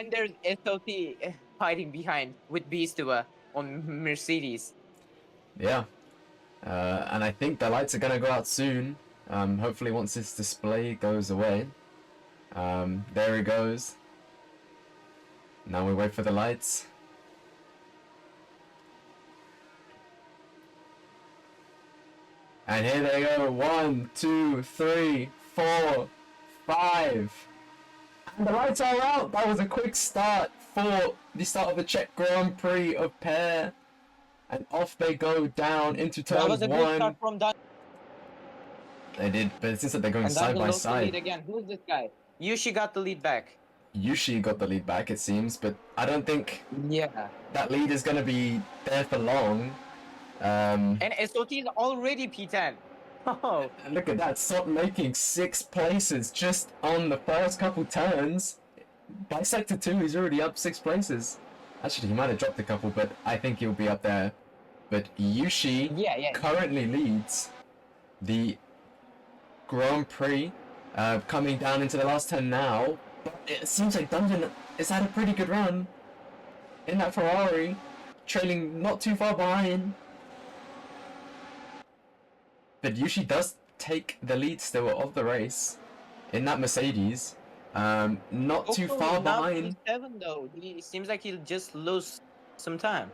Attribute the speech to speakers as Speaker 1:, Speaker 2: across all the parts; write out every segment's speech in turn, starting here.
Speaker 1: And there's SOT fighting behind with Beastova on Mercedes.
Speaker 2: Yeah. And I think the lights are going to go out soon. Hopefully once this display goes away. There he goes. Now we wait for the lights. And here they go. 1, 2, 3, 4, 5. And the lights are out. That was a quick start for the start of the Czech Grand Prix of PARE. And off they go down into turn 1.
Speaker 1: That was a good start from Dungeon.
Speaker 2: They did, but it seems like they're going side by side.
Speaker 1: Again. Who's this guy? Yushi got the lead back.
Speaker 2: Yushi got the lead back, it seems, but I don't think that lead is going to be there for long.
Speaker 1: And SOT is already P10. Oh.
Speaker 2: Look at that, Sot making 6 places just on the first couple turns. By sector 2, he's already up 6 places. Actually, he might have dropped a couple, but I think he'll be up there. But Yushi currently leads the Grand Prix, coming down into the last 10 now. But it seems like Dungeon has had a pretty good run in that Ferrari, trailing not too far behind. But Yushi does take the lead still of the race in that Mercedes. Not too far behind.
Speaker 1: P7 though. He seems like he'll just lose some time.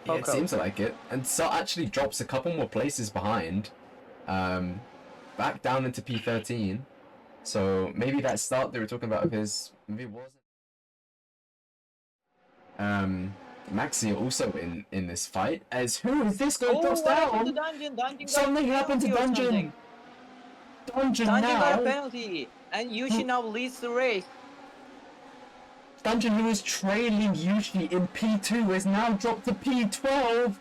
Speaker 2: Yeah, it seems like it. And so actually drops a couple more places behind. Back down into P13. So maybe that start they were talking about of his, maybe it wasn't. Maxi also in this fight. As who is this guy drops down?
Speaker 1: Dungeon
Speaker 2: Something happened to Dungeon. Dungeon now
Speaker 1: got a penalty, and Yushi now leads the race.
Speaker 2: Dungeon, who was trailing Yushi in P2, is now dropped to P12.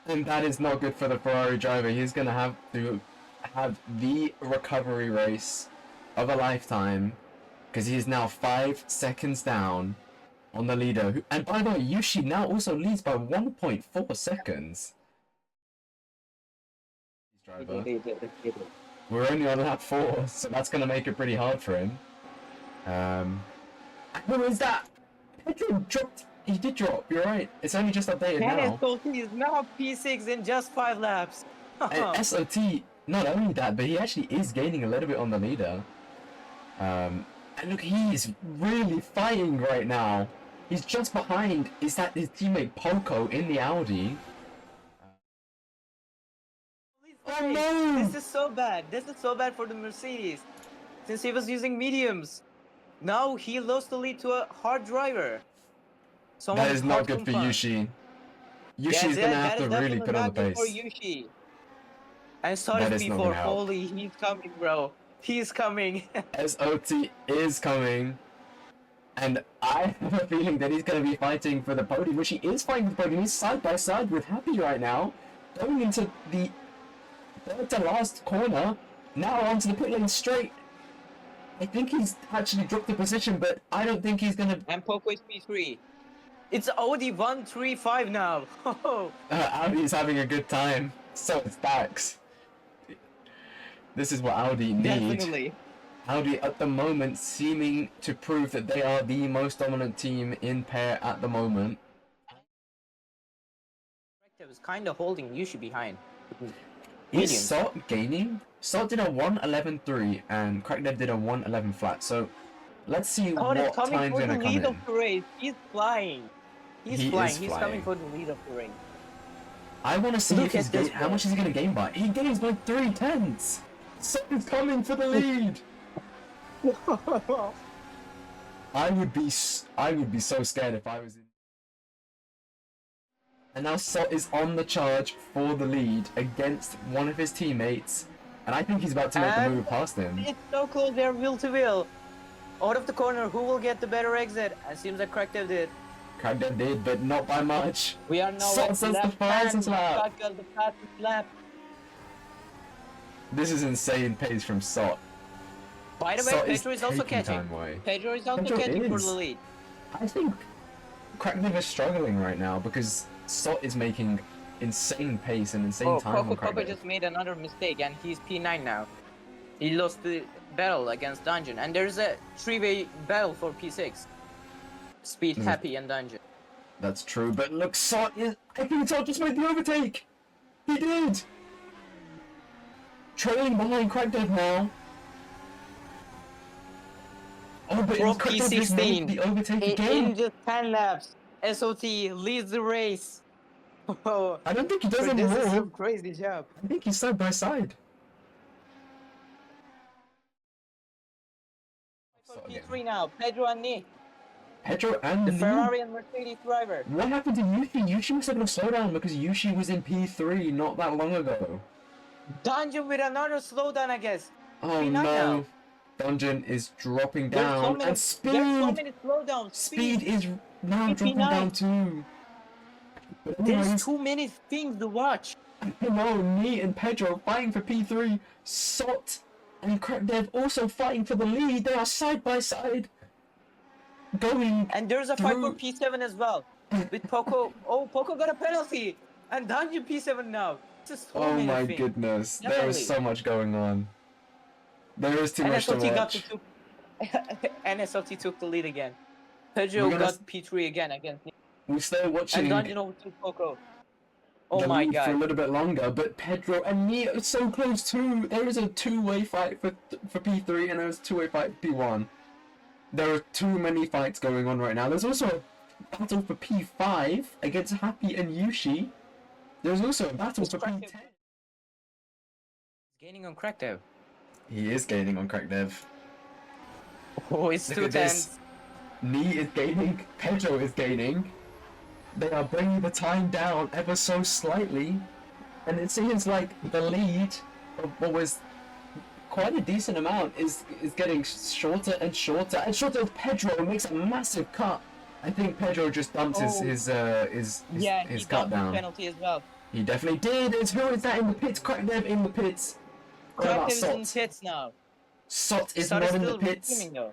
Speaker 2: And that is not good for the Ferrari driver. He's going to have the recovery race of a lifetime, because he is now 5 seconds down on the leader. And by the way, Yushi now also leads by 1.4 seconds. Driver. We're only on lap 4, so that's going to make it pretty hard for him. Who is that? Pedro dropped. He did drop, you're right. It's only just updated now.
Speaker 1: SOT is now P6 in just 5 laps.
Speaker 2: And SOT, not only that, but he actually is gaining a little bit on the leader. And look, he's really fighting right now. He's just behind, is that his teammate Poco in the Audi. Oh no!
Speaker 1: This is so bad. This is so bad for the Mercedes. Since he was using mediums. Now he lost the lead to a hard driver.
Speaker 2: That is not good for Yushi. Yushi's gonna have to really put on the pace.
Speaker 1: For Yushi. And sorry before, holy, he's coming, bro. He's coming.
Speaker 2: SOT is coming. And I have a feeling that he's going to be fighting for the podium, which he is fighting for the podium. He's side by side with Happy right now. Going into the third to last corner. Now onto the pit lane straight. I think he's actually dropped the position, but I don't think he's going to...
Speaker 1: And Poco is P3. It's Audi 135 now.
Speaker 2: Audi's having a good time. So it's Dax. This is what Audi need.
Speaker 1: Definitely.
Speaker 2: Audi at the moment seeming to prove that they are the most dominant team in PARE at the moment.
Speaker 1: It was kind of holding Yushi behind.
Speaker 2: Is Sot gaining? Sot did a 1:11.3 and Crackdead did a 1:11 flat. So let's see what time's going to come in.
Speaker 1: Of the race. He's flying. He's flying. He's coming for the lead of the race.
Speaker 2: I want to see if he's how much is he going to gain by. He gains by 3/10. Sot is coming for the lead. I would be so scared if I was in. And now Sot is on the charge for the lead against one of his teammates, and I think he's about to make the move past him.
Speaker 1: It's so close, they're wheel to wheel. Out of the corner, who will get the better exit? It seems like Crackdev did.
Speaker 2: Crackdev did, but not by much.
Speaker 1: We are now
Speaker 2: Sot says the fastest lap.
Speaker 1: The fastest lap.
Speaker 2: This is insane pace from Sot.
Speaker 1: By the way, Pedro is also catching. Pedro is also catching for the lead.
Speaker 2: I think Crackdev is struggling right now because Sot is making insane pace and insane time on Crackdev.
Speaker 1: Coco just made another mistake and he's P9 now. He lost the battle against Dungeon and there's a 3-way battle for P6. Speed, Happy, and Dungeon.
Speaker 2: That's true, but look, I think Sot just made the overtake! He did! Trailing behind Crackdev now. Oh, but
Speaker 1: Pro
Speaker 2: Crackdev just made the overtake again!
Speaker 1: in just 10 laps, SOT leads the race. Oh,
Speaker 2: I don't think he does
Speaker 1: but this is
Speaker 2: anymore.
Speaker 1: some crazy job.
Speaker 2: I think he's side by side.
Speaker 1: P3 now, Pedro and Nick.
Speaker 2: Pedro and
Speaker 1: The
Speaker 2: Lee.
Speaker 1: Ferrari and Mercedes driver.
Speaker 2: What happened to Yushi? Yushi was having a slowdown because Yushi was in P3 not that long ago.
Speaker 1: Dungeon with another slowdown, I guess.
Speaker 2: Oh
Speaker 1: P9
Speaker 2: no.
Speaker 1: now.
Speaker 2: Dungeon is dropping
Speaker 1: There's
Speaker 2: down.
Speaker 1: so many,
Speaker 2: And speed!
Speaker 1: There's so many slowdowns.
Speaker 2: Speed is now
Speaker 1: P9.
Speaker 2: dropping down too. But
Speaker 1: There's
Speaker 2: anyways,
Speaker 1: too many things to watch.
Speaker 2: no, me and Pedro fighting for P3. Sot and Crackdev also fighting for the lead. They are side by side. Going
Speaker 1: And there's a fight for
Speaker 2: through-
Speaker 1: P7 as well. With Poco. Oh, Poco got a penalty. And Dungeon P7 now. Just so
Speaker 2: Oh
Speaker 1: many
Speaker 2: my
Speaker 1: things.
Speaker 2: goodness. There
Speaker 1: Definitely.
Speaker 2: is so much going on. There is too
Speaker 1: And
Speaker 2: much to
Speaker 1: SOT got
Speaker 2: watch.
Speaker 1: and SOT took the lead again. Pedro
Speaker 2: We're gonna
Speaker 1: got P3 again against Nick.
Speaker 2: We stay watching
Speaker 1: And Dungeon overtook Poco. Oh
Speaker 2: the
Speaker 1: my
Speaker 2: lead for a
Speaker 1: god.
Speaker 2: little bit longer, but Pedro and me are so close too. There is a two-way fight for P3 and there's a two-way fight for P1. There are too many fights going on right now. There's also a battle for P5 against Happy and Yushi. There's also a battle
Speaker 1: It's
Speaker 2: for
Speaker 1: Crackdev.
Speaker 2: P10.
Speaker 1: He's gaining on Crackdev.
Speaker 2: He is gaining on Crackdev.
Speaker 1: Oh, it's
Speaker 2: Look
Speaker 1: too
Speaker 2: at this.
Speaker 1: tense.
Speaker 2: Nee is gaining, Pedro is gaining. They are bringing the time down ever so slightly. And it seems like the lead of what was quite a decent amount is getting shorter and shorter and shorter. Pedro makes a massive cut. I think Pedro just dumped
Speaker 1: Oh.
Speaker 2: his
Speaker 1: Yeah, he
Speaker 2: cut
Speaker 1: got the
Speaker 2: down.
Speaker 1: penalty as well.
Speaker 2: He definitely did. And who is that in the pits? Crackdev in the pits. What about
Speaker 1: Crackdev is in
Speaker 2: Sot?
Speaker 1: pits now.
Speaker 2: Sot is
Speaker 1: Sot
Speaker 2: not in the
Speaker 1: still
Speaker 2: pits.
Speaker 1: resuming, though.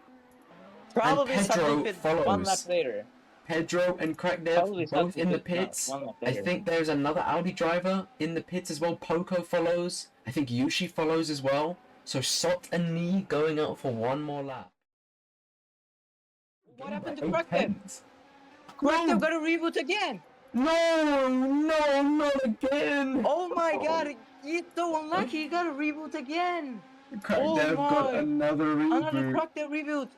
Speaker 1: Probably Sot
Speaker 2: Pedro
Speaker 1: will pit
Speaker 2: follows.
Speaker 1: 1 lap later.
Speaker 2: Pedro and
Speaker 1: Probably
Speaker 2: Crackdev
Speaker 1: Sot
Speaker 2: both
Speaker 1: will
Speaker 2: in the
Speaker 1: pit now,
Speaker 2: pits.
Speaker 1: 1 lap
Speaker 2: I
Speaker 1: later.
Speaker 2: think there's another Audi driver in the pits as well. Poco follows. I think Yushi follows as well. So Sot and Nee going out for one more lap.
Speaker 1: What happened to
Speaker 2: Eight
Speaker 1: Crackdev?
Speaker 2: tenths.
Speaker 1: Crackdev got a reboot again.
Speaker 2: No, not again.
Speaker 1: Oh my god, he's so unlucky. He got a reboot again.
Speaker 2: Crackdev
Speaker 1: oh
Speaker 2: got
Speaker 1: my.
Speaker 2: another reboot.
Speaker 1: Another Crackdev reboot.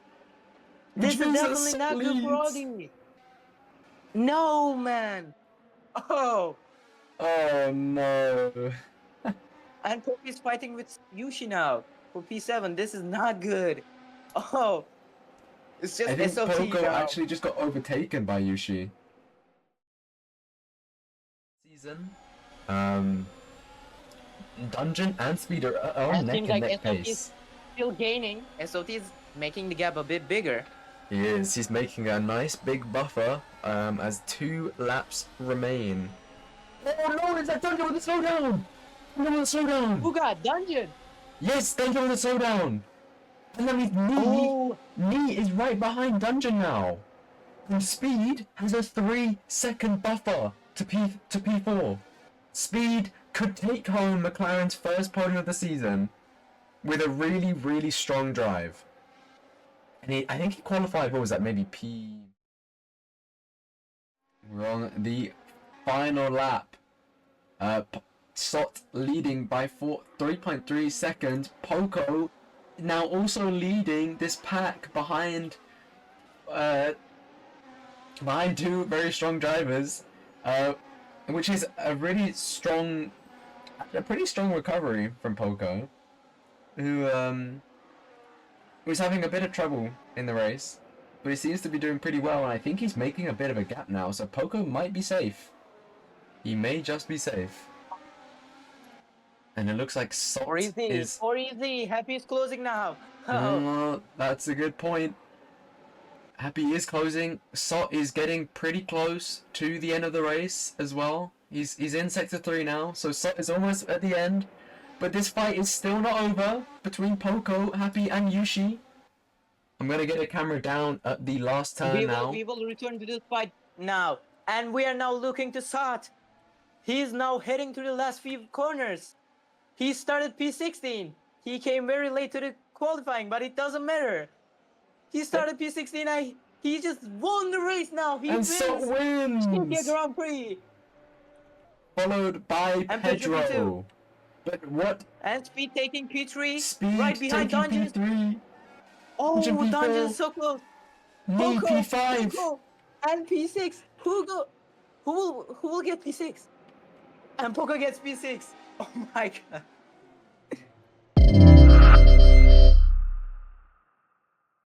Speaker 2: Which
Speaker 1: This is
Speaker 2: means that
Speaker 1: definitely
Speaker 2: Sot
Speaker 1: not good for
Speaker 2: leads.
Speaker 1: Audi. No, man. Oh.
Speaker 2: Oh no.
Speaker 1: And Poco is fighting with Yushi now for P7. This is not good. Oh. It's just
Speaker 2: I think
Speaker 1: SOT
Speaker 2: Poco
Speaker 1: now.
Speaker 2: actually just got overtaken by Yushi. Season. Dungeon and Speed are
Speaker 1: And
Speaker 2: neck
Speaker 1: seems
Speaker 2: and
Speaker 1: like
Speaker 2: neck
Speaker 1: SOT
Speaker 2: pace.
Speaker 1: is still gaining. SOT is making the gap a bit bigger.
Speaker 2: He is. He's making a nice big buffer as 2 laps remain. Oh no, is that Dungeon with a slowdown? Dungeon with a slowdown!
Speaker 1: Who got Dungeon?
Speaker 2: Yes, Dungeon with a slowdown! And that means Nee,
Speaker 1: Oh.
Speaker 2: Nee is right behind Dungeon now. And Speed has a 3-second buffer to P4. Speed could take home McLaren's first podium of the season with a really, really strong drive. And I think he qualified, what was that, maybe P... We're on the final lap. Sot leading by 3.3 seconds. Poco now also leading this pack behind 2 very strong drivers, which is a pretty strong recovery from Poco, who was having a bit of trouble in the race, but he seems to be doing pretty well, and I think he's making a bit of a gap now, so Poco might be safe. He may just be safe. And it looks like Sot
Speaker 1: Or easy.
Speaker 2: is...
Speaker 1: Or easy. Happy is closing now. Oh.
Speaker 2: That's a good point. Happy is closing. Sot is getting pretty close to the end of the race as well. He's in sector 3 now, so Sot is almost at the end. But this fight is still not over between Poco, Happy, and Yushi. I'm gonna get the camera down at the last turn now.
Speaker 1: We will return to this fight now. And we are now looking to Sot. He's now heading to the last few corners. He started P16. He came very late to the qualifying, but it doesn't matter. He started P16. He just won the race now. He
Speaker 2: And
Speaker 1: wins
Speaker 2: so
Speaker 1: Czechia
Speaker 2: wins!
Speaker 1: Grand Prix.
Speaker 2: Followed by
Speaker 1: And Pedro P2.
Speaker 2: Pedro. But what?
Speaker 1: And Speed taking P3.
Speaker 2: Speed
Speaker 1: right behind
Speaker 2: taking
Speaker 1: Dungeons.
Speaker 2: P3.
Speaker 1: Oh,
Speaker 2: P4.
Speaker 1: Dungeons so close.
Speaker 2: Me
Speaker 1: Poco,
Speaker 2: P5.
Speaker 1: Poco, and P6. Who will get P6? And Poco gets P6. Oh my god.